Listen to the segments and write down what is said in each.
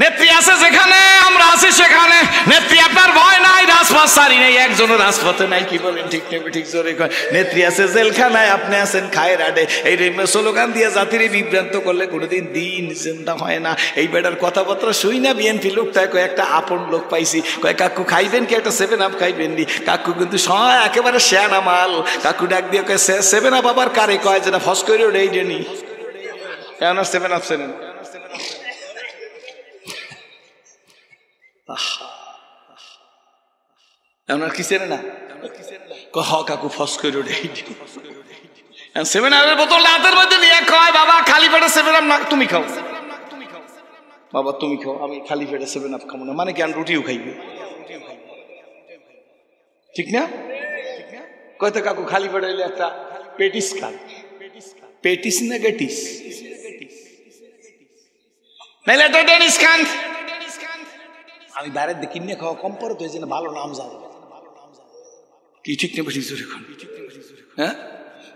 নেত্রী আছে যেখানে, আমরা আছি সেখানে। নেত্রী আপনার ভয় নাই, রাজপথ সারি নেই, একজনও রাজপথে নাই। কি বলেন ঠিক নেবে ঠিক জোরে কয়। নেত্রী আছে জেলখানায়, আপনি আছেন খায়ের আডে। এই স্লোগান দিয়ে জাতির বিভ্রান্ত করলে কোনোদিন দিন চিন্তা হয় না। এই বেটার কথাবার্তা শুই না বিএনপি লোকটায় কয় একটা আপন লোক পাইছি, কয় কাকু খাইবেন কি, একটা 7 আপ খাইবেন নি? কাকু কিন্তু একেবারে শেয়ানা মাল। কাকু ডাক দিয়ে কয় 7 আপ আবার কারে কয়, যেটা ফস করে ওটা এই ডেনি কেন 7 আপ চেনেন? কি চেনে না? কাকু ফস করে ওটা এই ডেনি। 7 আপের বোতল হাতের মধ্যে নিয়ে কয় বাবা খালি পেটে 7 আপ না, তুমি খাও বাবা, তুমি খাও, আমি খালি পেটে 7 আপ খাবো না। মানে কি, আমি রুটিও খাইবে, ঠিক না? কয়তো কাকু খালি পেটে হইলে একটা পেটিস খান। পেটিস না গেটিস? নাইলে একটা ডেনিস খান। আমি বাইরের দিয়ে কিনে খাওয়া কম পরে তো এই জন্য ভালো নাম জানো। কি ঠিক নেবে ঠিক জোরে খান? হ্যাঁ,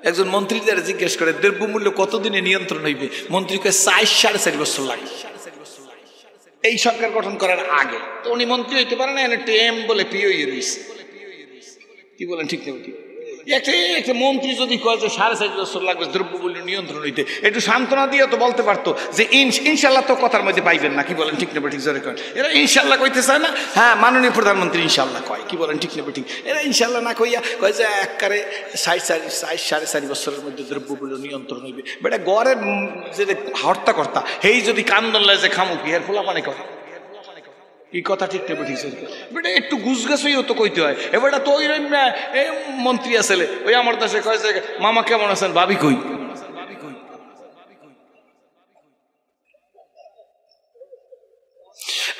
একজন মন্ত্রী দ্বারা জিজ্ঞেস করে দ্রব্যমূল্য কতদিনে নিয়ন্ত্রণ হইবে? মন্ত্রী কয় 4.5 বছর লাগে এই সরকার গঠন করার আগে। তো উনি মন্ত্রী হইতে পারে না, টেম বলে পিও রয়েছে। কি বলেন ঠিক নেবে ঠিক? একটা মন্ত্রী যদি কয় যে 4.5 বছর লাগবে দ্রব্যমূল্য নিয়ন্ত্রণ হইতে, একটু সান্ত্বনা দিয়ে তো বলতে পারতো যে ইনশাল্লাহ তো কথার মধ্যে পাইবেন না। কি বলেন ঠিক নেবে ঠিক জোরে কয়? এরা ইনশাল্লাহ কইতে চায় না। হ্যাঁ, মাননীয় প্রধানমন্ত্রী ইনশাল্লাহ কয়। কি বলেন ঠিক নেবে ঠিক? এরা ইনশাল্লাহ না কইয়া কয় যে একবারে 4.5 বছরের মধ্যে দ্রব্যমূল্য নিয়ন্ত্রণ হইবে। বেটা গড়ের যে হর্তাকর্তা সেই যদি কান্দন লাগে যে খামুকি এর ফোলা মানে করে এই কথা ঠিক নেবে ঠিক বেটা একটু গুছগাছ হইও তো কইতে হয়। এবারটা তো ওই মন্ত্রী আসলে ওই আমার দেশে কয় যে মামা কেমন আছেন, ভাবি কই।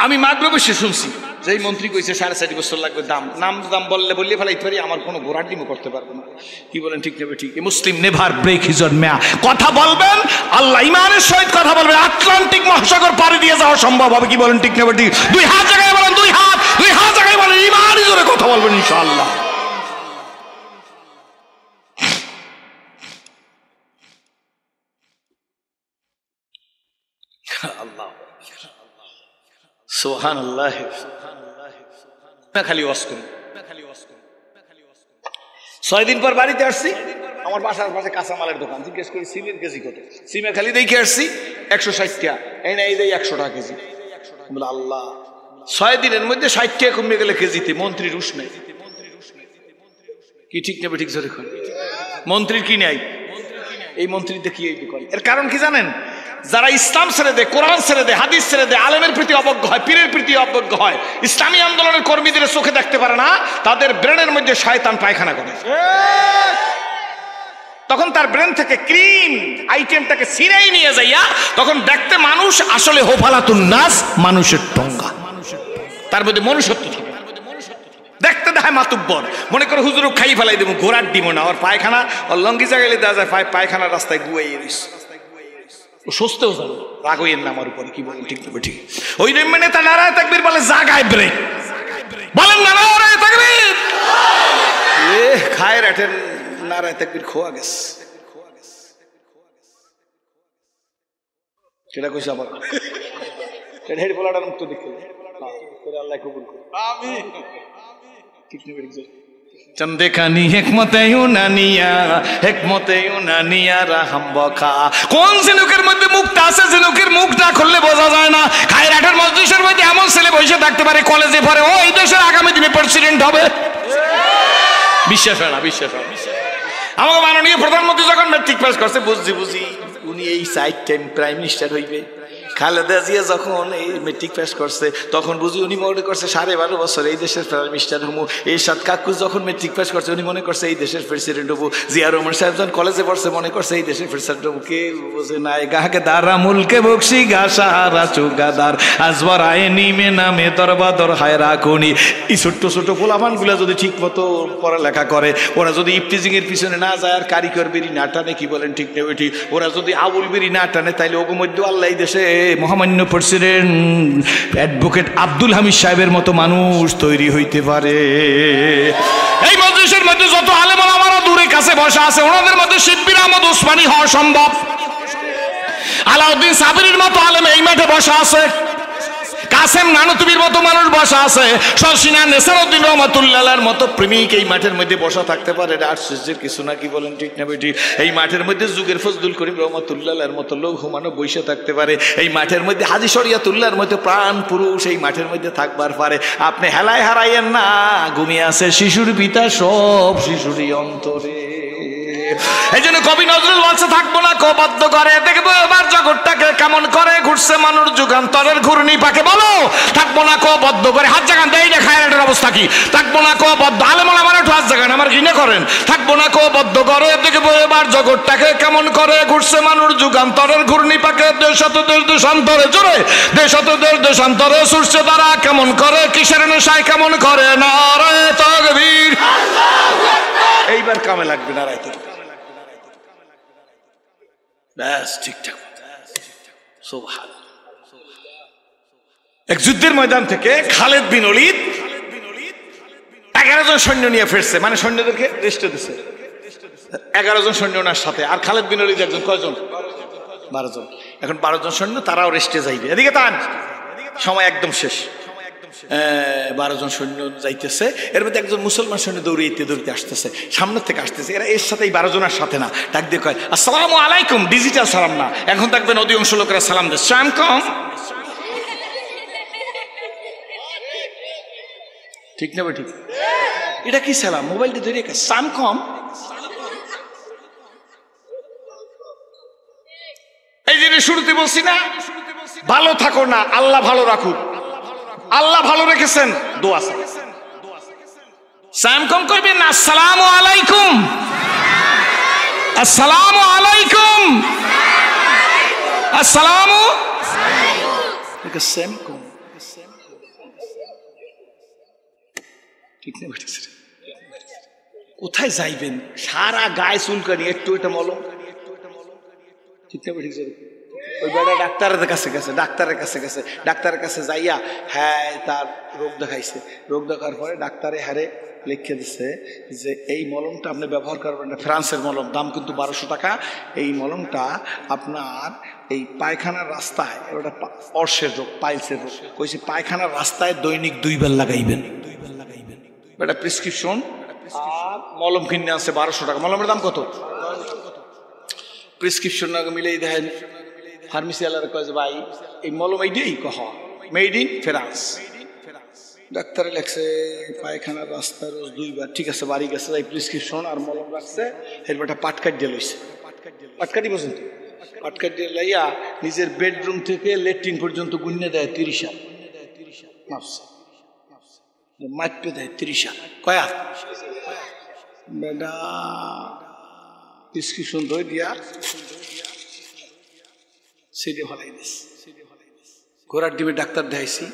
আমি মাগলো বসে শুনছি যে এই মন্ত্রী কইছে 4.5 বছর লাগবে। দাম বললে ফেলাইতে পারি, আমার কোনো ঘোরার ডিমও করতে পারবো না। কি বলেন ঠিক নেবে ঠিক? মুসলিম নেভার ব্রেক হিজ অন মেয়া। কথা বলবেন আল্লাহ ইমানের সহিত কথা বলবেন, আটলান্টিক মহাসাগর পাড়ি দিয়ে যাওয়া সম্ভব হবে। কি বলেন ঠিক নেবে ঠিক? 2 হাত জায়গায় বলেন, 2 হাত জায়গায় বলেন, ইমানই জোরে কথা বলবেন ইনশাআল্লাহ। আল্লাহ সুবহানাল্লাহ। খালি ওয়াজ করুন। 6 দিন পর বাড়িতে আসছি, আমার বাসার পাশে কাঁচামালের দোকান। জিজ্ঞেস করি সিমের কেজি কত? সিমে খালি দেখে আসছি 160 টাকা। এই না, এই যে 100 টাকা কেজি। বলে আল্লাহ, 6 দিনের মধ্যে 60 টাকা কমে গেলে কেজিতে। মন্ত্রীর রুশ নেই। কি ঠিক নেবে ঠিক জোরে কর? মন্ত্রীর কি নাই? এই মন্ত্রীতে কি করে? এর কারণ কি জানেন? যারা ইসলাম ছেড়ে দেয়, কোরআন ছেড়ে দেয়, হাদিস ছেড়ে দেয়, আলেমের প্রতি অবজ্ঞ হয়, পীরের প্রতি অবজ্ঞ হয়, ইসলামী আন্দোলনের কর্মীদের চোখে দেখতে পারে না, তাদের ব্রেনের মধ্যে শয়তান পায়খানা করে। তখন তার ব্রেন থেকে ক্রিম আইটেমটাকে ছিঁড়েই নিয়ে যাইয়া তখন দেখতে মানুষ আসলে হোফালাতুন নাস, মানুষের ঠোঙ্গা। তার মধ্যে মনুষ্যত্ব থাকে। দেখতে দেখায় মাতুব্বর, মনে করে হুজুর খাই ফেলাই দেবো, ঘোড়ার ডিম না। ওর পায়খানা ওর লঙ্গি জায়গায় দেওয়া যায়, পায়খানার রাস্তায় গুয়াই রয়েছে। সুস্থও যাবে, রাগ হইয়ের না আমার উপরে। কি বলেন ঠিক নেবে ঠিক? ওই নেতা নারায় তাকবীর বলে, জাগায় ব্রেক বলেন না নারায় তাকবীর। খায়ের আটের নারায় তাকবীর খোয়া গেছে। সেটা কইছে আবার হেড বলাটার মুক্ত দেখতে আল্লাহ কবুল করুন। আমিন। ঠিক নেবে ঠিক? চন্দেকানি হেকমতে ইউনানিয়া রাহাম বকা। কোন ঝিনুকের মধ্যে মুখটা আছে, ঝিনুকের মুখটা খুললে বোঝা যায় না। খায়রাটের মজলিসের মধ্যে এমন ছেলে বসে থাকতে পারে কলেজে পড়ে, ও এই দেশের আগামী দিনে প্রেসিডেন্ট হবে। বিশ্বাস হয় না? বিশ্বাস হয়। আমাকে মাননীয় প্রধানমন্ত্রী যখন ম্যাট্রিক পাস করছে বুঝি উনি এই 4 টাইম প্রাইম মিনিস্টার হইবে। খালেদা জিয়া যখন এই মেট্রিক পাস করছে তখন বুঝি উনি মনে করছে 12.5 বছর এই দেশের প্রাইম মিনিস্টার হবো। এরশাদ কাকু যখন মেট্রিক পাস করছে উনি মনে করছে এই দেশের প্রেসিডেন্ট হবো। জিয়া রহমান সাহেব যখন কলেজে পড়ছে মনে করছে এই দেশের প্রেসিডেন্ট হবো। কে বোঝে নাই? গাকে দারা মুলকে বকশি গা সাহারা চুগাদার আজবার আয়ে নিমে নামে দরবাদর হায় রাখুনি। এই ছোট্ট ছোট পোলামান গুলা যদি ঠিক মতো পড়ালেখা করে, ওরা যদি ইফটিজিং এর পিছনে না যায় আর কারিগর বেরি না টানে, কি বলেন ঠিক নেবে ঠিক? ওরা যদি আবুল বেরি না টানে, তাইলে ওগো মধ্যে আল্লাহ এই দেশে মহামান্য প্রেসিডেন্ট অ্যাডভোকেট আব্দুল হামিদ সাহেবের মতো মানুষ তৈরি হইতে পারে। এই মজলিসের মধ্যে যত আলেম ওলামারা দূরে কাছে বসা আছে, ওনাদের মধ্যে শিব্বির আহমদ ওসমানী হওয়া সম্ভব। আলাউদ্দিন সাবিরির মতো আলেম এই মাঠে বসা আছে। কাসেম নানুতুবির মতো মানুষ বসা আছে, শর্ষিনা নেসারউদ্দিন রহমাতুল্লাহর মতো প্রেমিক এই মাঠের মধ্যে বসা থাকতে পারে, এটা আশ্চর্যের কিছু না, কি বলেন ঠিক না বেটি? এই মাঠের মধ্যে যুগের ফজলুল করিম রহমাতুল্লাহর মতো লোক হুমানো বসে থাকতে পারে, এই মাঠের মধ্যে হাজী শরিয়াতুল্লাহর মতো প্রাণ পুরুষ এই মাঠের মধ্যে থাকবার পারে। আপনি হেলায় হারাইয়েন না, ঘুমিয়ে আছে শিশুর পিতা সব শিশুরই অন্তরে। এই জন্য কবি নজরুল বলছে, থাকবো না কো বদ্ধ করে, দেখবো এবার জগৎটাকে কেমন করে ঘুরছে মানুষ যুগান্তরের ঘূর্ণি পাকে। বলো থাকবো না কো বদ্ধ করে, হাত জাগান দেয় না, খায়রাটের অবস্থা কি? থাকবো না কো বদ্ধ, আলেমুল আমার একটু হাত জাগান, আমার ঘৃণা করেন। থাকবো না কো বদ্ধ করে, দেখবো এবার জগৎটাকে কেমন করে ঘুরছে মানুষ যুগান্তরের ঘূর্ণি পাকে। দেশত দেশ দেশান্তরে জোরে, দেশত দেশ দেশান্তরে ছুটছে তারা কেমন করে, কিসের নেশায় কেমন করে, নারায়ে তাকবীর। এইবার কামে লাগবে নারায়ে তাকবীর, ব্যাস ঠিকঠাক। এক যুদ্ধের ময়দান থেকে খালেদ বিন ওলীদ 11 জন সৈন্য নিয়ে ফিরছে, মানে সৈন্যদেরকে রেস্ট দিচ্ছে। 11 জন সৈন্য ওনার সাথে, আর খালেদ বিন ওলীদ একজন, কয়জন? 12 জন। এখন 12 জন সৈন্য, তারাও রেস্টে যাইবে। এদিকে তান, সময় একদম শেষ। 12 জন সৈন্য যাইতেছে, এর মধ্যে একজন মুসলমান সৈন্য দৌড়িয়ে দৌড়িতে আসতেছে, সামনের থেকে আসতেছে। এরা এর সাথে এই 12 জনের সাথে না, ডাক দিয়ে কয় আসসালামু আলাইকুম, ডিজিটাল সালাম না। এখন দেখবেন অধিকাংশ লোকেরা সালাম দেয় সালাম কম, ঠিক না ঠিক? এটা কি সালাম? মোবাইলটা ধরে সালাম কম। এই যে শুরুতে বলছি না, ভালো থাকো না, আল্লাহ ভালো রাখুক। আল্লাহ ভালো রেখেছেন, দোয়া আছে। সালাম কম করবেন না, আসসালামু আলাইকুম, আসসালামু আলাইকুম, আসসালামু আলাইকুম। ঠিক না? কোথায় যাইবেন? সারা গায়ে চুলকানি, একটু এটা মলম, ঠিক না? ওই বেটা ডাক্তারের কাছে গেছে, ডাক্তারের কাছে যাইয়া হ্যাঁ তার রোগ দেখাইছে। রোগ দেখার পরে ডাক্তারে হারে লিখে দিচ্ছে যে এই মলমটা আপনি ব্যবহার করবেন না, ফ্রান্সের মলম, দাম কিন্তু 1200 টাকা। এই মলমটা আপনার এই পায়খানার রাস্তায়, ওটা অর্শের রোগ, পাইলসের রোগ, কইছে পায়খানার রাস্তায় দৈনিক 2 বার লাগাইবেন। বেটা প্রেসক্রিপশন আর মলম কিনে আসছে 1200 টাকা। মলমের দাম কত? প্রেসক্রিপশন মিলেই দেখেন ফার্মেসি ওয়ালার কয় যে ভাই এই মলম এইটাই কহ মেড ইন ফ্রান্স। ডাক্তারে লেখছে পায়খানার রাস্তা রোজ 2 বার, ঠিক আছে। বাড়ি গেছে, এই প্রেসক্রিপশন আর মলম রাখছে, এরপরটা পাটকাট দিয়ে লইছে। পাটকাটি পর্যন্ত পাটকাট দিয়ে লাইয়া নিজের বেডরুম থেকে লেট্রিন পর্যন্ত গুণে দেয় 30 হাত, মাপে দেয় 30 হাত। কয়া বেডা প্রেসক্রিপশন ধরে দিয়া সেটা ভালাই দিস। ঘোড়ার ডিমে ডাক্তার দেখাইছি,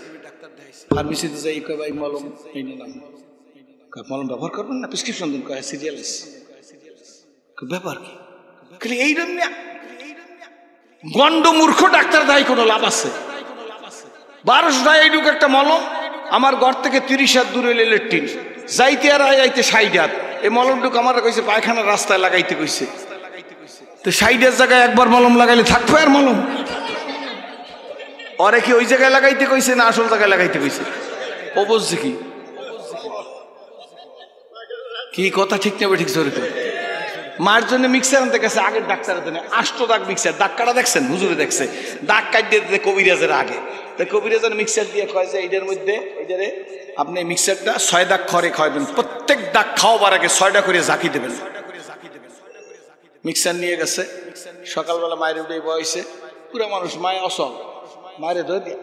ফার্মেসিতে যাই কয় ভাই মলম এই নিলাম। মলম ব্যবহার করবেন না, প্রেসক্রিপশন দিন। কয় সিরিয়ালাইস। ব্যাপার কি? এই জন্য গন্ড মূর্খ ডাক্তার দেয় কোনো লাভ আছে? 1200 টাকা এইটুক একটা মলম, আমার ঘর থেকে 30 হাত দূরে লেট্রিন, যাইতে আর যাইতে 60 হাত। এই মলমটুকু আমার কইছে পায়খানার রাস্তায় লাগাইতে কইছে। তো 60 জায়গায় একবার মলম লাগাইলে থাকবে আর মলম? ওরে কি ওই জায়গায় লাগাইতে কইছে না আসল জায়গায় লাগাইতে কইছে? ও বুঝছে কি কি কথা, ঠিক না? ঠিক জোরে তো। মার জন্য মিক্সার আনতে গেছে, আগের ডাক্তারের জন্য 8 দাগ মিক্সার। দাগ কাটা দেখছেন? হুজুরে দেখছে। দাগ কাটিয়ে দিতে কবিরাজের আগে, তো কবিরাজের মিক্সার দিয়ে কয় যে এইটার মধ্যে এইটারে আপনি মিক্সারটা 6 দাগ খড়ে খাওয়াবেন, প্রত্যেক দাগ খাওয়াবার আগে 6টা করে ঝাঁকি দেবেন। মিক্সার নিয়ে গেছে, সকালবেলা মায়ের উঠে বয়সে পুরো মানুষ, মায়ে অসল, মায়ের ধরে দিয়ে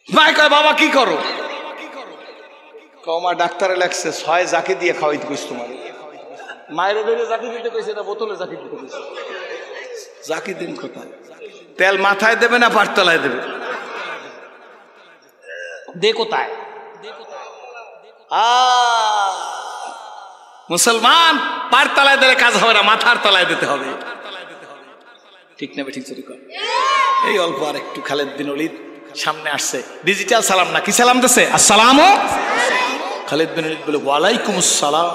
মায় কয় বাবা কি করো? কমা ডাক্তারে লাগছে 6 জাকি দিয়ে খাওয়াইতে কইস তোমার। মায়ের ধরে জাকি দিতে কইছে না বোতলে জাকি দিতে কইছে? জাকি দিন কোথায়? তেল মাথায় দেবে না পাটতলায় দেবে? দে কোথায়? মুসলমান পাটতলায় দিলে কাজ হবে না, মাথার তলায় দিতে হবে, ঠিক না? ঠিক চুরি কর। এই অল্প আর একটু খালেদ বিন ওলীদ সামনে আসছে, ডিজিটাল সালাম না, কি সালাম দিছে? আসসালামু। খালেদ বিন ওলীদ বলে ওয়ালাইকুম আসসালাম।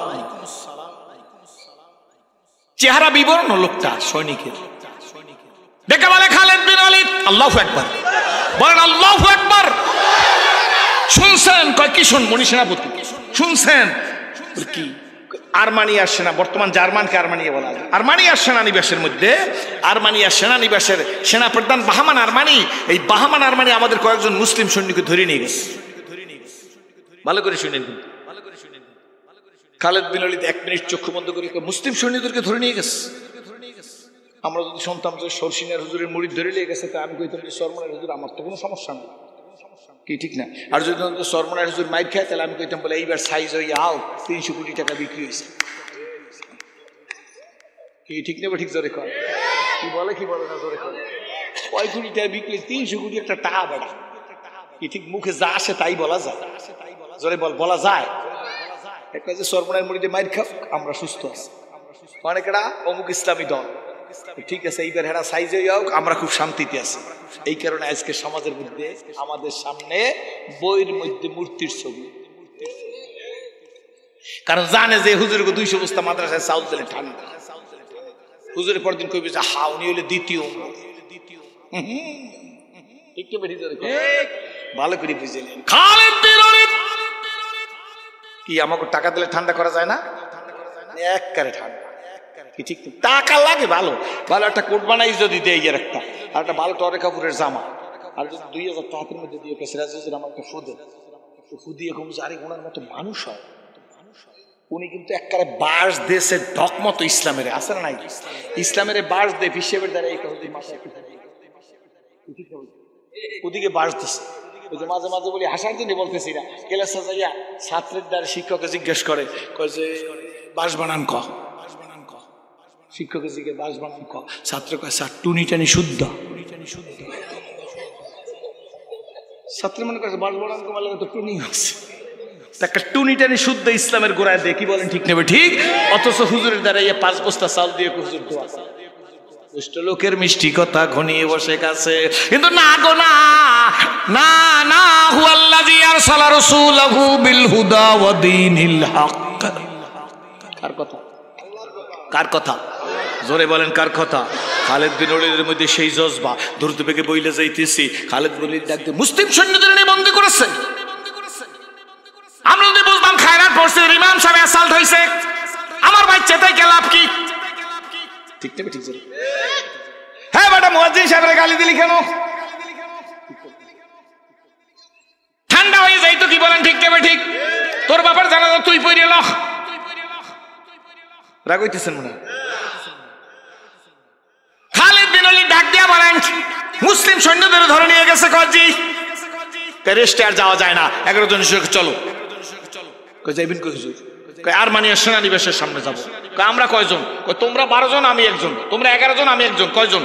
চেহারা বিবর্ণ লোকটা, সৈনিকের। দেখে বলে খালেদ বিন ওলীদ আল্লাহু আকবার। বলেন আল্লাহু আকবার। শুনছেন? কয় কি শুন? মনি সেনাপতি শুনছেন? কি আর্মানিয়ার সেনা, বর্তমান জার্মানকে আর্মানিয়া বলা হয়, আর্মানিয়ার সেনানিবাসের মধ্যে, আর্মানিয়ার সেনানিবাসের সেনাপ্রধান বাহামান আর্মানি, এই বাহামান আর্মানি আমাদের কয়েকজন মুসলিম সৈনিককে ধরে নিয়ে গেছে। ভালো করে শুনেন, খালেদ বিন ওয়ালিদ 1 মিনিট চক্ষু বন্ধ করে মুসলিম সৈনিকদেরকে ধরে নিয়ে গেছে। আমরা যদি শুনতাম যে সরসিনার হুজুরের মুরিদ ধরে নিয়ে গেছে, তা আমি কইতাম যে সরমনের হুজুর আমার তো কোনো সমস্যা নেই, কি ঠিক না? আর যদি সরমনের হুজুর মাইর খায়, তাহলে আমি কইতাম বলে এইবার সাইজ হয়ে আও 300 কোটি টাকা বিক্রি হয়েছে, কি ঠিক নেবে? ঠিক জোরে কর, কি বলে কি বলে না জোরে কর, কয় কোটি টাকা বিক্রি হয়েছে? 300 কোটি একটা টাকা বেড়া, কি ঠিক? মুখে যা আসে তাই বলা যায়, জোরে বল, বলা যায়। একটা যে সরমনের মুরিদে মাইর খাও, আমরা সুস্থ আছি, অনেকেরা অমুক ইসলামী দল, ঠিক আছে, এইবার হেরা সাইজ হয়ে যাও, আমরা খুব শান্তিতে আছি। এই কারণে আজকে সমাজের মধ্যে আমাদের সামনে বইয়ের মধ্যে মূর্তির ছবি, কারণ জানে যে হুজুর 200 বস্তা মাদ্রাসায় চাউল দিলে ঠান্ডা, হুজুরের পরদিন কইবে যে হা উনি হলে দ্বিতীয়, একটু বেশি জোরে ভালো করে বুঝলেন। খালেদ বিন ওয়ালিদ কি আমাকে টাকা দিলে ঠান্ডা করা যায় না? একবারে ঠান্ডা, কি ঠিক? টাকা লাগে, ভালো ভালো একটা কোট বানাই যদি দেয় ইয়ের একটা, আর একটা ভালো টরে কাপড়ের জামা, আর যদি 2000 টাকার মধ্যে দিয়ে সিরাজুজ্জামান আমার একটা ফুদে ফুদিয়ে কম আরে ওনার মতো মানুষ হয়, উনি কিন্তু একবারে বাস দেশে ঢক মতো ইসলামের আছে না নাই, ইসলামের বাস দে হিসেবের দ্বারা এই মাথায় ওদিকে বাস দিচ্ছে। ওই যে মাঝে মাঝে বলি হাসার জন্য বলতেছি না, ক্লাসে যাইয়া ছাত্রের দ্বারা শিক্ষককে জিজ্ঞেস করে, কয় যে বাস বানান ক, শিক্ষক জিজ্ঞেস বাস বানান ক, ছাত্র কয় স্যার টুনি টানি শুদ্ধ, ছাত্র মনে করছে বাস বানান কমালে তো টুনি আছে, একটা টুনি টানি শুদ্ধ ইসলামের গোড়ায় দিয়ে, কি বলেন ঠিক নেবে ঠিক? অথচ হুজুরের দ্বারা 5 বস্তা চাল দিয়ে হুজুর দোয়া করে, দুষ্ট লোকের মিষ্টি কথা ঘনিয়ে বসে গেছে, কিন্তু না গো না না না, হুয়াল্লাযী আরসালা রাসূলাহু বিল হুদা ওয়া দীনিল হক। কার কথা? কার কথা? জোরে বলেন কার কথা? খালেদ বিন ওয়ালিদের মধ্যে সেই জজবা, দ্রুত বেগে বইলে যাইতেছি, খালেদ বিন ওয়ালিদ ডাকতে মুসলিম সৈন্যদের নিয়ে বন্দী করেছে। আমরা যদি বুঝতাম খায়রাত পড়ছে, ইমাম সাহেব অ্যাসাল্ট হইছে, আমার বাচ্চা তাই লাভ কি? ঠিক না? ঠিক জোরে হ্যাঁ বেটা, মুয়াজ্জিন সাহেবের গালি দিলি কেন? ঠান্ডা হয়ে যাই তো, কি বলেন ঠিক নেবে ঠিক? তোর বাবার জানাজা তুই পড়ে এলো, রাগ হইতেছেন মনে? খালিদ বিন ওয়ালিদ ডাক দিয়া বলেন মুসলিম সৈন্যদের ধরে নিয়ে গেছে কজি, রেস্টে আর যাওয়া যায় না, 11 জন চলো। কই যাইবেন কই হুজুর? কই আর্মানিয়ার সেনানিবাসের সামনে যাব। কই আমরা কয়জন? কই তোমরা 12 জন আমি একজন, তোমরা 11 জন আমি একজন, কয়জন?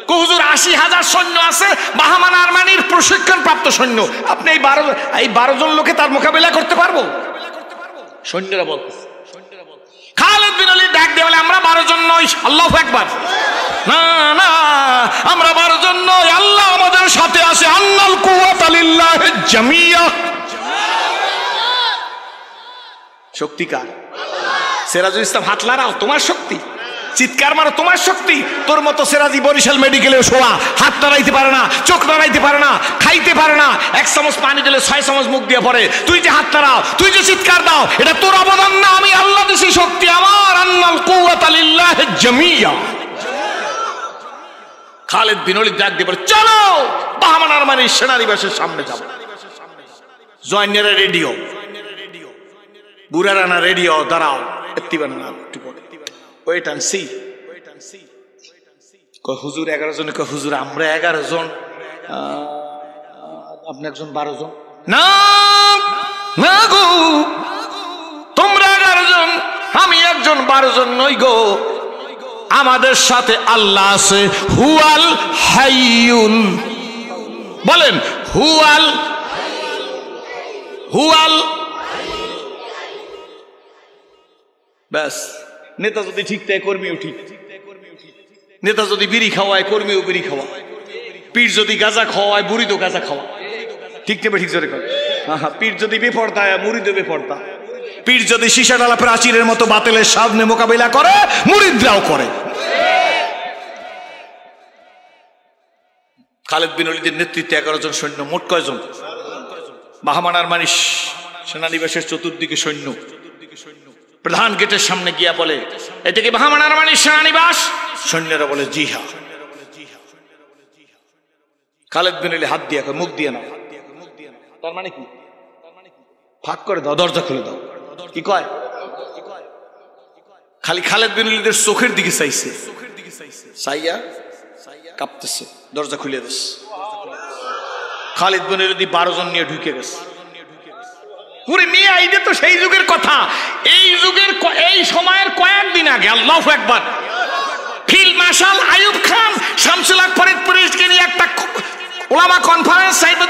কই হুজুর 80,000 সৈন্য আছে, বাহামান আর্মানির প্রশিক্ষণ প্রাপ্ত সৈন্য, আপনি এই 12 জন লোকে তার মোকাবিলা করতে পারবো? সৈন্যরা বলতেছে। খালিদ বিন ওয়ালিদ ডাক দিয়ে বলে আমরা 12 জন নই, আল্লাহু আকবার, না না আমরা 12 জন নই, আল্লাহ আমাদের সাথে আছে, আন্নাল কুওয়াতা লিল্লাহি জামিয়া। শক্তি কার? সিরাজুল ইসলাম হাত লাড়াও, তোমার শক্তি, চিৎকার মারো, তোমার শক্তি। তোর মতো সিরাজি বরিশাল মেডিকেলে শোয়া, হাত নাড়াইতে পারে না, চোখ নাড়াইতে পারে না, খাইতে পারে না, 1 চামচ পানি দিলে 6 চামচ মুখ দিয়ে পড়ে, তুই যে হাত নাড়াও, তুই যে চিৎকার দাও, এটা তোর অবদান না, আমি আল্লাহ দিছি শক্তি আমার, আন্নাল কুওয়াতা লিল্লাহি জামিয়া। খালিদ বিন ওয়ালিদ ডাক দিয়ে বলে চলো বাহামান আর্মানির সেনানিবাসের সামনে যাবো। জয়নেরা রেডিও, বুড়ারানা রেডিও, দাঁড়াও, ওয়েট এন্ড সি। হুজুর 11 জন, হুজুর আমরা 11 জন, আপনি একজন 12 জন, না না গো তোমরা 11 জন, আমি একজন 12 জন নই গো, আমাদের সাথে আল্লাহ আছে, হুয়াল হাইয়ুল, বলেন হুয়াল, হুয়াল। ব্যাস, নেতা যদি ঠিক তাই কর্মীও ঠিক, নেতা যদি বিড়ি খাওয়ায় কর্মীও বিড়ি খাওয়া, পীর যদি গাঁজা খাওয়ায় মুরিদও গাঁজা খাওয়া, ঠিক নেবে ঠিক জোরে কর। পীর যদি বেপরদা মুরিদও বেপরদা, পীর যদি সীসা ডালা প্রাচীরের মতো বাতিলের সামনে মোকাবিলা করে, মুরিদরাও করে। খালেদ বিন ওলীদের নেতৃত্বে 11 জন সৈন্য, মোট কয়জন? বাহামানার মানিস সেনানিবাসের চতুর্দিকে সৈন্য। প্রধান গেটের সামনে গিয়া বলে, এটা কি বাহামানার মানিস সেনানিবাস? সৈন্যরা বলে, জি হ্যাঁ। খালেদ বিন ওলী হাত দিয়া, মুখ দিয়ে না। তার মানে কি? ফাঁক করে দাও, দরজা খুলে দাও। কি কয়? খালি খালেদ বিন ওলীদের চোখের দিকে চাইছে, চাইয়া কাঁপতেছে, দরজা খুলে দিস। খালিদ বিন ওলী 12 জন নিয়ে ঢুকে গেছে। পুরো মিয়া, এইটা তো সেই যুগের কথা। এই যুগের এই সময়ের কয়েকদিন আগে, আল্লাহু আকবার, ফিল্ড মার্শাল আইয়ুব খান শামসুল হক ফরিদপুরীকে নিয়ে একটা ওলামা কনফারেন্স সাইডে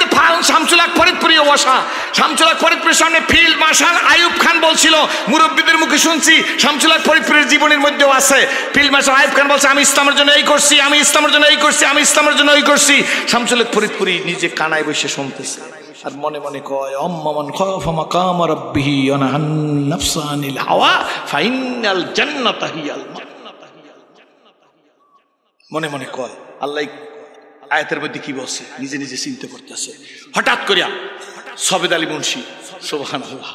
শামসুল হক ফরিদপুরী বসা। শামসুল হক ফরিদপুরের সামনে ফিল্ড মার্শাল আইয়ুব খান বলছিল, মুরব্বীদের মুখে শুনছি, শামসুল হক ফরিদপুরের জীবনের মধ্যেও আছে। ফিল্ড মার্শাল আইয়ুব খান বলছে, আমি ইসলামের জন্য এই করছি, আমি ইসলামের জন্য এই করছি, আমি ইসলামের জন্য এই করছি। শামসুল হক ফরিদপুরী নিজে কানায় বসে শুনতেছে আর মনে মনে কয়, আম্মান খাফা মাকাম রাব্বিহি ওয়া নাহান নাফসা আনিল হাওয়া ফাইনাল জান্নাতা হিয়াল মান্নাতা। মনে মনে কয়, আল্লাহ আয়াতের মধ্যে কি বলছে, নিজে নিজে চিন্তা করতেছে। হঠাৎ করিয়া সবেদ আলী মুন্সি, সুবহানাল্লাহ,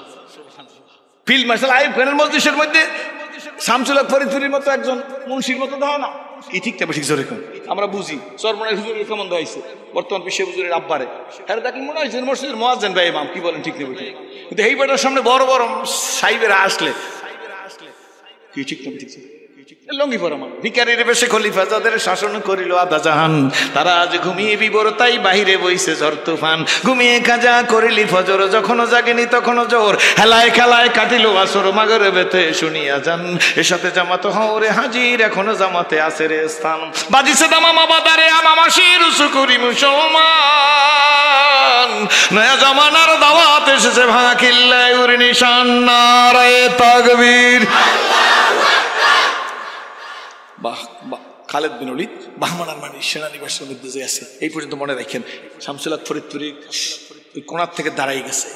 ফিল্ড মার্শাল আইয়ুব খানের মজলিসের মধ্যে শামসুল হক ফরিদপুরীর মতো একজন মুন্সির মতো দেওয়া না কি? ঠিক তবে ঠিক জোরে আমরা বুঝি চরমনের হুজুরের কেমন হয়েছে, বর্তমান বিশ্ব হুজুরের আব্বারে, হ্যাঁ দেখলে মনে হয়েছে মসজিদের মুয়াজ্জিন ভাই ইমাম। কি বলেন, ঠিক নেবে? কিন্তু এই বেটার সামনে বড় বড় সাহেবেরা আসলে কি ঠিক তবে ঠিক লঙ্গি পরামান ভিকারির বেশে খলিফা যাদের শাসন করিল আধা জাহান, তারা আজ ঘুমিয়ে বিবরতাই বাহিরে বইছে ঝড় তুফান। ঘুমিয়ে কাজা করিলি ফজর, যখনও জাগেনি তখনও জোর, হেলায় খেলায় কাটিল আসর, মাগরে বেতে শুনিয়া যান, এর সাথে জামাত হওরে হাজির, এখনো জামাতে আছে রে স্থান। বাজিছে দামামা বাদারে আমামাসি রুসু করি মুসলমান, নয়া জামানার দাওয়াত এসেছে ভাঙা কিল্লায় উরি নিশান, নারায়ে তাকবীর। খালেদ বিন ওলী বাহামানার মানিস সেনানিবাসের মধ্যে যে আছে, এই পর্যন্ত মনে রাখেন। শামসুল হক ফরিদপুরী ওই কোণার থেকে দাঁড়াই গেছে,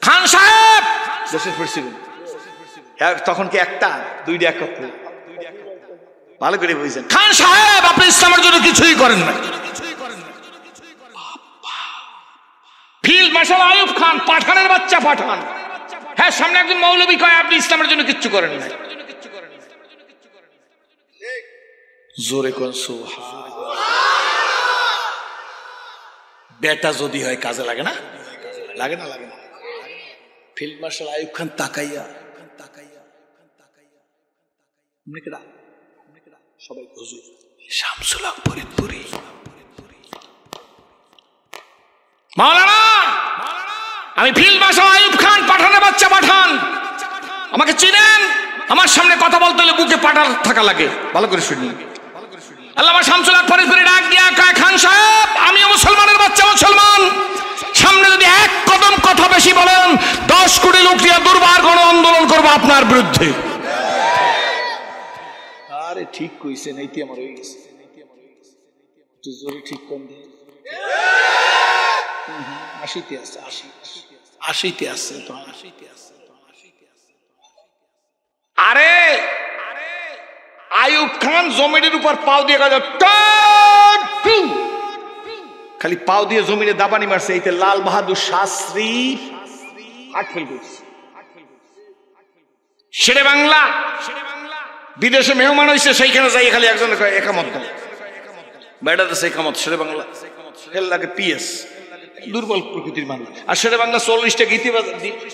খান সাহেব দেশের প্রেসিডেন্ট। তখন কি একটা দুইটা একত্র? ভালো করে বুঝছেন, খান সাহেব আপনি ইসলামের জন্য কিছুই করেন না। ফিল্ড মার্শাল আইয়ুব খান, পাঠানের বাচ্চা পাঠান, হ্যাঁ সামনে একজন মৌলবী কয় আপনি ইসলামের জন্য কিচ্ছু করেন না। জোরে কোন সুবহানাল্লাহ। বেটা যদি হয় কাজে লাগে না? লাগে না? লাগে না? ফিল্ড মার্শাল আইয়ুব খান তাকাইয়া সবাই হুজুর শামসুল হক ফরিদপুরী, মাওলানা আমি ফিল্ড মার্শাল আইয়ুব খান, পাঠানের বাচ্চা পাঠান, আমাকে চিনেন? আমার সামনে কথা বলতে হলে বুকে পাটার থাকা লাগে। ভালো করে শুনি। আল্লামা শামসুল হক ফরিদপুরী ডাক দিয়া কয়, খান সাহেব আমিও মুসলমানের বাচ্চা, মুসলমান, সামনে যদি এক কদম কথা বেশি বলেন 10 কোটি লোক নিয়ে দুর্বার গণ আন্দোলন করবো আপনার বিরুদ্ধে। আরে ঠিক কইছেন, এইটি আমার হয়ে গেছে। ঠিক কোন দিন 80-তে আছে, 80-তে আছে তো 80-তে আছে। আরে আইয়ুব খান জমিনের উপর পাও দিয়ে গেল, খালি পাও দিয়ে জমিনে দাবানি মারছে। এইতে লাল বাহাদুর শাস্ত্রী হাট ফেল করছে। শেরে বাংলা বিদেশে মেহমান হয়েছে, সেইখানে যাই খালি একজন একামত বেড়াতে সে একামত। শেরে বাংলা লাগে পিএস, দুর্বল প্রকৃতির মানুষ। আর শেরে বাংলা 40টা গীতে বাজা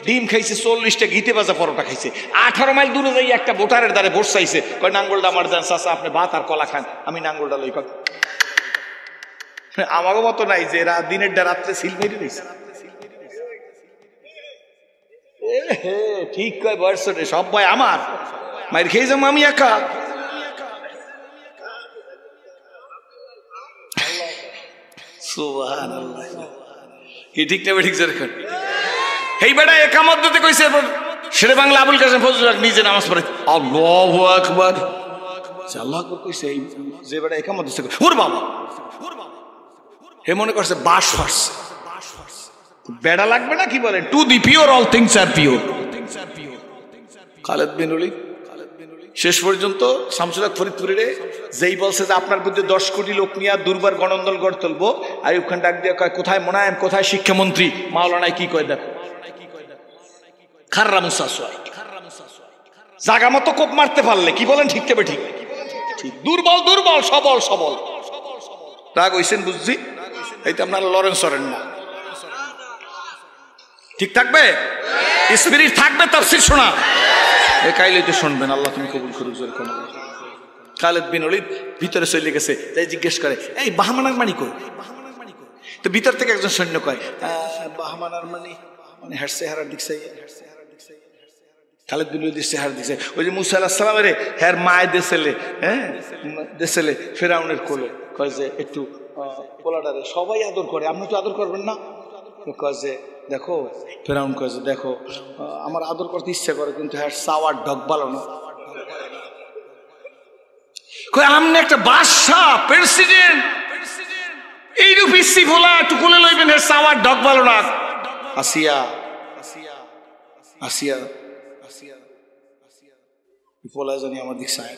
ডিম খাইছে, 40টা গীতে বাজা পরোটা খাইছে। 18 মাইল দূরে যাই একটা ভোটারের দ্বারে ভোট চাইছে, কয় নাঙ্গলটা আমার দেন চাচা, আপনি ভাত আর কলা খান, আমি নাঙ্গলটা লই। আমারও মতো নাই যে দিনের ডা রাত্রে সিল মেরে দিয়েছে। ঠিক কয় বয়স সব ভয় আমার, মায়ের খেয়ে যাবো আমি একা। সুবহানাল্লাহ, কি ঠিক না ঠিক জোরে কর। এই বেটা একামত দিতে কইছে, শেরে বাংলা আবুল কাসেম ফজলুল নিজে নামাজ পড়ে আল্লাহু আকবার, আল্লাহু আকবার কইছে। এই যে বেটা একামত দিতে ওর বাবা হে মনে করছে বাস ফাটছে, বেড়া লাগবে না কি বলে, to the pure all things are pure. Khaled Bin Oli শেষ পর্যন্ত শামসুল হক ফরিদপুরে যেই বলছে যে আপনার বিরুদ্ধে 10 কোটি লোক নিয়ে দুর্বার গণআন্দোলন গড়ে তুলবো, আইয়ুব খান ডাক দিয়ে কয় কোথায় মোনায়েম, কোথায় শিক্ষামন্ত্রী? মাওলানায় কি কয় দেখো, খাররা মুসা সোয়াই জাগা মতো কোপ মারতে পারলে কি বলেন? ঠিক তবে ঠিক, দুর্বল দুর্বল, সবল সবল। রাগ হইছেন বুঝছি, এই তো আপনার লরেন্স সরেন না, ঠিক থাকবে, স্পিরিট থাকবে, তাফসীর শোনা কাইলে তো শুনবেন। আল্লাহ তুমি কবুল করুক। খালেদ বিন ওলীদ ভিতরে চলে গেছে, তাই জিজ্ঞেস করে এই বাহামানার মানি কই? তো ভিতর থেকে একজন সৈন্য কয় বাহামানার মানি মানে হার চেহারার দিক চাই। খালেদ বিন ওলীদের চেহারা দিছে ওই যে মুসা আলাইহিস সালামের হ্যার মায় দেশেলে, হ্যাঁ দেশেলে ফেরাউনের কোলে, কয় যে একটু পোলাটারে সবাই আদর করে, আপনি তো আদর করবেন না? কয় যে দেখো, ফেরাউন কয় যে দেখো আমার আদর করতে ইচ্ছা করে কিন্তু হ্যাঁ চাওয়ার ঢক ভালো না। কয় আমনে একটা বাদশাহ প্রেসিডেন্ট এইরূপ ইচ্ছি বলা একটু কোলে লইবেন, হ্যাঁ চাওয়ার ঢক ভালো না। আসিয়া আসিয়া আসিয়া বলা জানি আমার দিক চায়।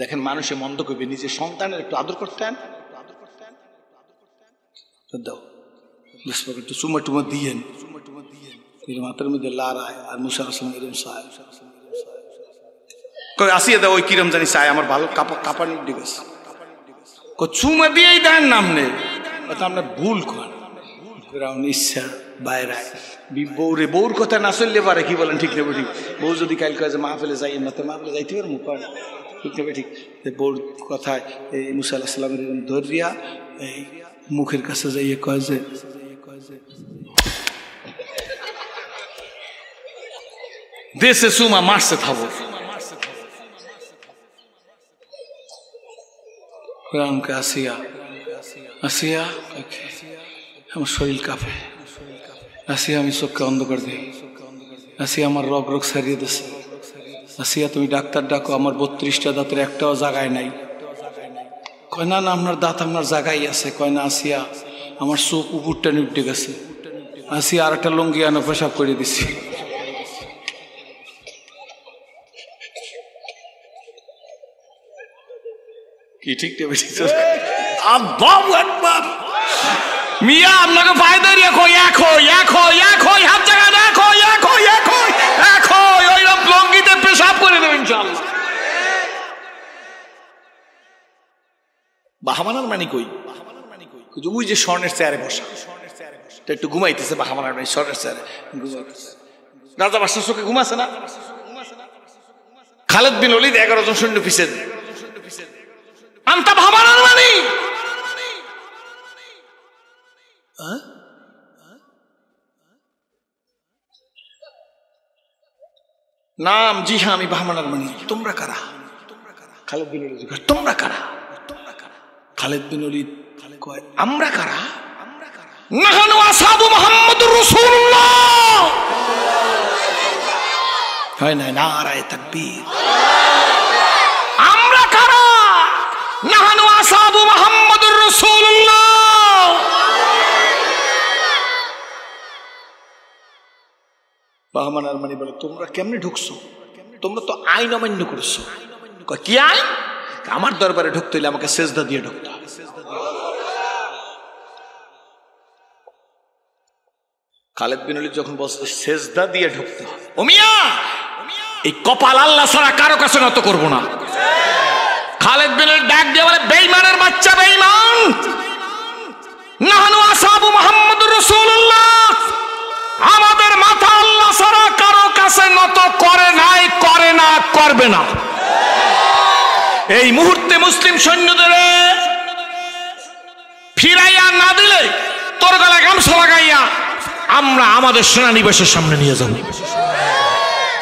দেখেন মানুষে মন্দ করবে, নিজের সন্তানের একটু আদর করতেন, দাও একটু চুমা টুমা দিয়েন, মাথার মধ্যে লাড়ায়। আর মুসা আসলাম এরম চায়, আসিয়া দাও ওই কিরম জানি চায়, আমার ভালো কাপানি দিবেছে, চুমা দিয়েই দেন নাম নেই, আপনার ভুল করেন। ইচ্ছা বাইরায় বউরে, বউর কথা না চললে পারে, কি বলেন? ঠিক নেবে ঠিক। বউ যদি কাল কয় যে মাহফিলে যাই না, তো মাহফিলে যাইতে পারবো, ঠিক নেবে ঠিক। বউর কথায় এই মুসা আলাইহিস সালামের ধরিয়া এই মুখের কাছে যাইয়ে কয় যে দেশে সুমা মারছে থাকবো। আসিয়া আসিয়া আমার শরীর কাঁপে, আসিয়া আমি চোখকে অন্ধকার দিই, আসিয়া আমার রগ রগ সারিয়ে দিছে, আসিয়া তুমি ডাক্তার ডাকো, আমার 32টা দাঁতের একটাও জায়গায় নাই। কয় না না আপনার দাঁত আপনার জায়গায় আছে। কয় না আসিয়া আমার চোখ উপরটা নিপটে গেছে। আসিয়া আর একটা লুঙ্গি আনো পেশাব করে দিছি। কি ঠিক নেবে? মিয়া আপনাকে ফায়দা রেখো, হাত জায়গা দেখো, ওইরকম লঙ্গিতে পেশাব করে দেবেন ইনশাআল্লাহ। বাহামানার মানি কই? ওই যে স্বর্ণের চেয়ারে বসা, একটু ঘুমাইতেছে বাহামানার মানি স্বর্ণের চেয়ারে ঘুমাইতেছে। রাজা বাদশার চোখে ঘুমাছে না? খালেদ বিন ওলীদ 11 জন সৈন্য পিছে, আনতা বাহামানার মানি নাম? জি হ্যাঁ আমি বাহামানার মানি। তোমরা কারা? খালেদ বিন ওলীদ তোমরা কারা? খালেদ বিন ওলীদ কয় আমরা কারা? নাহানু আসহাবু মুহাম্মদুর রাসূলুল্লাহ। হয় না, নারায়ে তাকবীর। আমরা কারা? নাহানু আসহাবু মুহাম্মদুর রাসূলুল্লাহ। বাহামানার মানি বলে তোমরা কেমনে ঢুকছো? তোমরা তো আইন অমান্য করেছো। কি আইন? আমার দরবারে ঢুকতে হইলে আমাকে সেজদা দিয়ে ঢুকতে হবে। খালেদ বিন ওলীদ যখন বলছে সেজদা দিয়ে ঢুকতে হবে, ও মিয়া এই কপাল আল্লাহ ছাড়া কারো কাছে নত করবো না। খালেদ বিন ওলীদ ডাক দিয়ে বলে বেঈমানের বাচ্চা, বেঈমান, নাহানু আসহাবু মুহাম্মদুর রাসূলুল্লাহ। আমাদের মাথা আল্লাহ ছাড়া কারো কাছে নত করে নাই, করে না, করবে না। এই মুহূর্তে মুসলিম সৈন্যদের ফিরাইয়া না দিলে তোর গলায় গামছা লাগাইয়া আমরা আমাদের সেনানিবাসের সামনে নিয়ে যাব।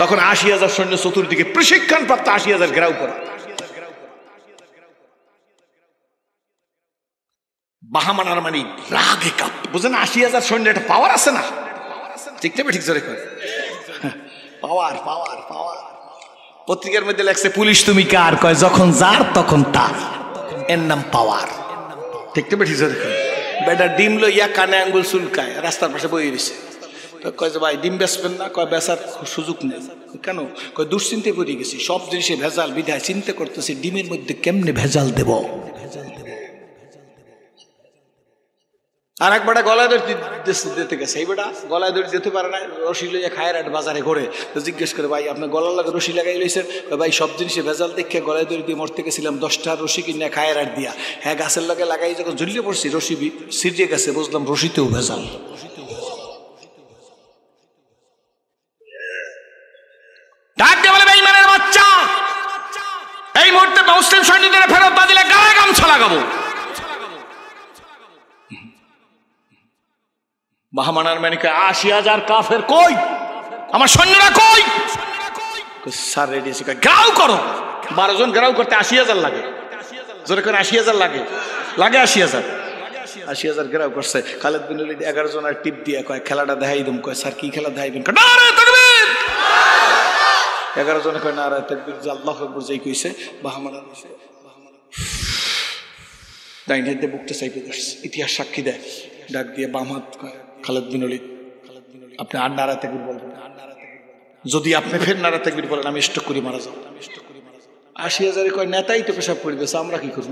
তখন 80,000 সৈন্য চতুর্দিকে প্রশিক্ষণ প্রাপ্ত 80,000 ঘেরাও করা। বাহামানার মানি রাগে কাঁপ, বুঝেন 80,000 সৈন্য একটা পাওয়ার আছে না? ঠিক নেবে ঠিক জোরে করে পাওয়ার পাওয়ার পাওয়ার। পত্রিকার মধ্যে লেখছে পুলিশ তুমি কার? কয় যখন যার তখন তার, এর নাম পাওয়ার। ঠিক নেবে ঠিক জোরে করে। বেটা ডিম লইয়া কানে আঙ্গুল চুলকায় রাস্তার পাশে বই রয়েছে, কয় যে ভাই ডিম বেচবেন না? কয় বেচার সুযোগ নেই। কেন? কয় দুশ্চিন্তায় পড়ে গেছি, সব জিনিসে ভেজাল, বিধায় চিন্তা করতেছি ডিমের মধ্যে কেমনে ভেজাল দেব। আর এক বেটা গলায় দড়ি দিতে গেছে, এই বেটা গলায় দড়ি দিতে পারে না, রশি লইয়া খায়রাট বাজারে ঘোরে। তো জিজ্ঞেস করে ভাই আপনার গলার লাগে রশি লাগাই লইছেন? ভাই সব জিনিসে ভেজাল দেখে গলায় দড়ি দিয়ে মরতে গেছিলাম, 10টা রশি কিনে খায়রাট দিয়া। হ্যাঁ গাছের লাগে লাগাই যখন ঝুলিয়ে পড়ছি রশি ছিঁড়ে গেছে, বুঝলাম রশিতেও ভেজাল। ডাক দিয়ে বলে বেঈমানের বাচ্চা, এই মুহূর্তে মুসলিম সৈনিকদের ফেরত না দিলে গায়ে গামছা লাগাবো। বাহামানার মেনিকে 80,000 কাফের কই? আমার সৈন্যরা কই? স্যার রেডি আছে। গ্রাউ করো। 12 জন গ্রাউ করতে 80,000 লাগে। জোরে করে 80,000 লাগে, লাগে 80,000 গ্রাউ করছে। খালেদ বিন ওলীদ 11 জনের টিপ দিয়ে কয় খেলাটা দেখাই দিম। কয় স্যার কি খেলা দেখাইবেন? নারে তাকবীর। 11 জনে কয় নারে তাকবীর। আল্লাহু আকবার যেই কইছে বাহামানার ডাইনিতে বুকটা চাইপে ধরছে। ইতিহাস সাক্ষী দেয়। ডাক দিয়ে বাম হাত কয় খালেদ বিন ওলীদ আপনি আর নারা তাকবীর বলবেন, যদি আপনি ফের নারা তাকবীর বলেন আমি স্ট্রোক করে মারা যাব। 80,000 কয় নেতাই তো পেশাব করে দিয়েছে, আমরা কি করব?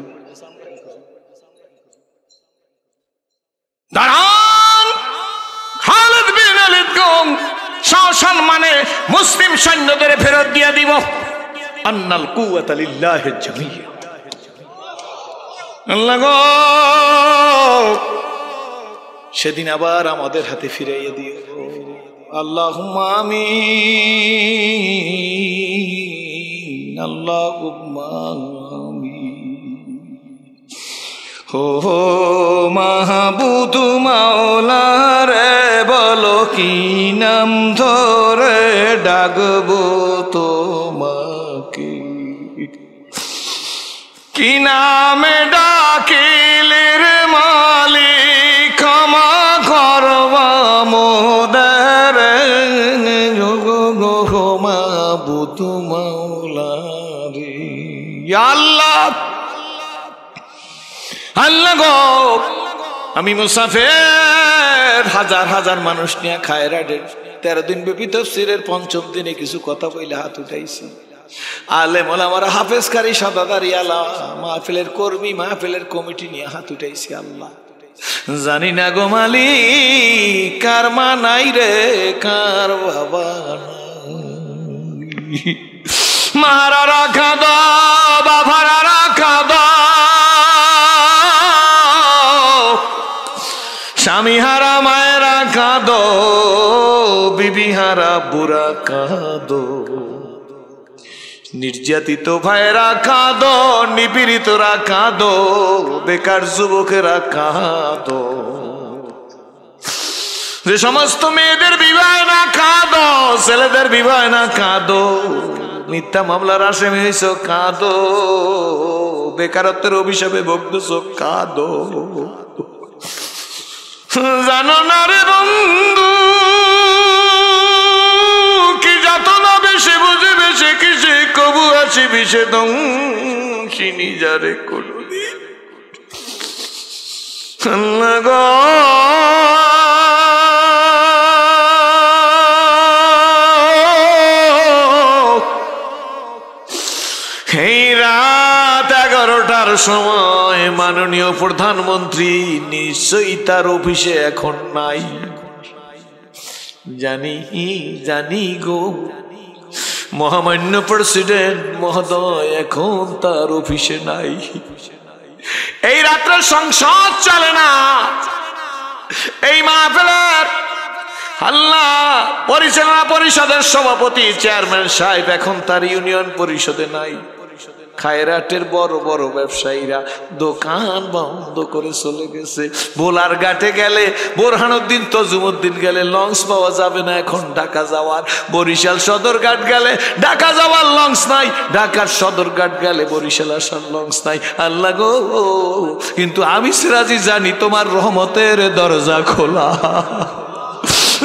দাঁড়ান, খালেদ বিন ওলীদ কম সম্মানে মুসলিম সৈন্যদের ফেরত দিয়ে দিব। আন্নাল কুওয়াতা লিল্লাহি জামিয়া। আল্লাহ গো সেদিন আবার আমাদের হাতে ফিরাইয়া দিও। আল্লাহুম্মা আমিন, আল্লাহুম্মা আমিন। হো মাহবুব মাওলা রে বলো কি নাম ধরে ডাকবো তোমাকে, কি নামে ডাকিলে রে মালিক ক্ষমা করবা মোদের মাবুদ মাওলা রে। আল্লাহ আল্লাহ গো আমি মুসাফির, হাজার হাজার মানুষ নিয়ে খায়রাটের 13 দিন ব্যাপী তাফসীরের 5ম দিনে কিছু কথা বলে হাত উঠাইছি। আলেম ওলামারা হাফেজ কারি সাদাদারি আলা মাহফিলের কর্মী মাহফিলের কমিটি নিয়ে হাত উঠাইছি। আল্লাহ জানি না গো মালিক কার মা নাই রে কার বাবা নাই, মারা রাখা দা বাবারা রাখা দা, স্বামী হারা মায়েরা কাঁদো, বিবি হারা বুড়া কাঁদো, নির্যাতিত ভাইরা কাঁদো, নিপীড়িতরা কাঁদো, বেকার যুবকেরা কাঁদো, যে সমস্ত মেয়েদের বিবাহ না কাঁদো, ছেলেদের বিবাহ না কাঁদো, মিথ্যা মামলার আসামি হইছ কাঁদো, বেকারত্বের অভিশাপে ভুগতেছ কাঁদো। জানো না রে বন্ধু কি যাতনা বেশি বুঝে বেশি কিসে কবু আসি বিষে দংশিনী যারে কোনদিন। আল্লাহ গো এই রাত 11টার সময় মাননীয় প্রধানমন্ত্রী নিশ্চয়ই তার অফিসে এখন নাই। জানি জানি গো মহামান্য প্রেসিডেন্ট মহোদয় এখন তার অফিসে নাই। এই রাত্রে সংসদ চলে না, এই মাহফিলের আল্লাহ পরিচালনা পরিষদের সভাপতি চেয়ারম্যান সাহেব এখন তার ইউনিয়ন পরিষদে নাই। খায়রাটের বড় বড় ব্যবসায়ীরা দোকান বন্ধ করে চলে গেছে। বোলার ঘাটে গেলে বোরহানুদ্দিন তজুমুদ্দিন গেলে লঞ্চ পাওয়া যাবে না এখন ঢাকা যাওয়ার, বরিশাল সদরঘাট গেলে ঢাকা যাওয়ার লঞ্চ নাই, ঢাকার সদরঘাট গেলে বরিশাল আসার লঞ্চ নাই। আল্লাহ গো কিন্তু আমি সিরাজি জানি তোমার রহমতের দরজা খোলা,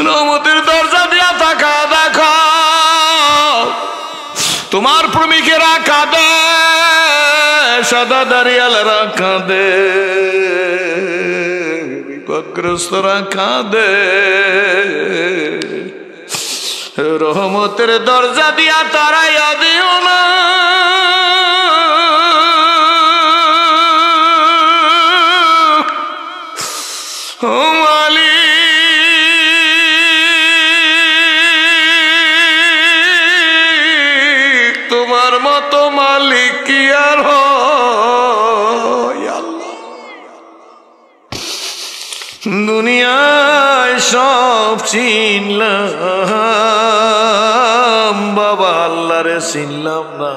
রহমতের দরজা দিয়া তাকা দেখো, তোমার প্রেমিকেরা কাঁদে, সাদা দাড়িয়ালেরা কাঁদে, বিপদ দুঃখগ্রস্তরা কাঁদে রহমতের দরজা দিয়া তারাইয়া দিও না ও মালিক তোমার মতো মালিক কি আর হয় আল্লাহ দুনিয়ায় সব চিনলাম বাবা আল্লাহরে চিনলাম না